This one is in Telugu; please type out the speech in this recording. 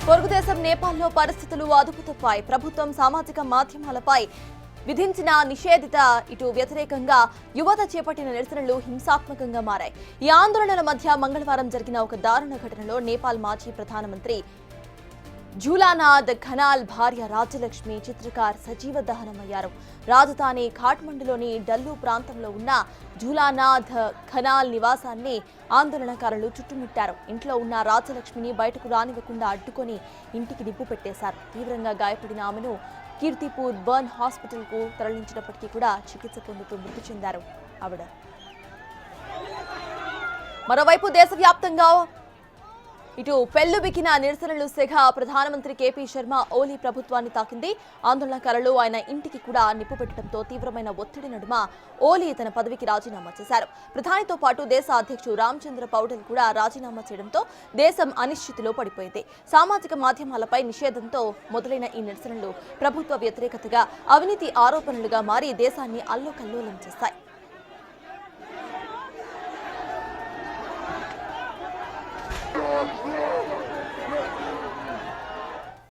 పొరుగుదేశం నేపాల్లో పరిస్థితులు అదుపు తప్పాయి. ప్రభుత్వం సామాజిక మాధ్యమాలపై విధించిన నిషేధిత ఇటు వ్యతిరేకంగా యువత చేపట్టిన నిరసనలు హింసాత్మకంగా మారాయి. ఈ ఆందోళనల మధ్య మంగళవారం జరిగిన ఒక దారుణ ఘటనలో నేపాల్ మాజీ ప్రధానమంత్రి ఝూలానాథ్ ఖనాల్ భార్య రాజ్యలక్ష్మి చిత్రకార్ సజీవ దహనమయ్యారు. రాజధాని ఖాట్మండులోని డల్లు ప్రాంతంలో ఉన్న ఝూలానాథ్ ఖనాల్ నివాసాన్ని ఆందోళనకారులు చుట్టుముట్టారు. ఇంట్లో ఉన్న రాజ్యలక్ష్మిని బయటకు రానివ్వకుండా అడ్డుకొని ఇంటికి నిప్పు పెట్టేశారు. తీవ్రంగా గాయపడిన ఆమెను కీర్తిపూర్ బర్న్ హాస్పిటల్కు తరలించినప్పటికీ కూడా చికిత్స పొందుతూ మృతి చెందారు ఆవిడ. మరోవైపు దేశవ్యాప్తంగా ఇటు పెళ్లుబికిన నిరసనలు సెగ ప్రధానమంత్రి కేపీ శర్మ ఓలీ ప్రభుత్వాన్ని తాకింది. ఆందోళనకారులు ఆయన ఇంటికి కూడా నిప్పు పెట్టడంతో తీవ్రమైన ఒత్తిడి నడుమ ఓలీ తన పదవికి రాజీనామా చేశారు. ప్రధానితో పాటు దేశ అధ్యక్షుడు రామచంద్ర పౌడెల్ కూడా రాజీనామా చేయడంతో దేశం అనిశ్చితిలో పడిపోయింది. సామాజిక మాధ్యమాలపై నిషేధంతో మొదలైన ఈ నిరసనలు ప్రభుత్వ వ్యతిరేకతగా, అవినీతి ఆరోపణలుగా మారి దేశాన్ని అల్లోకల్లోలం చేస్తాయి.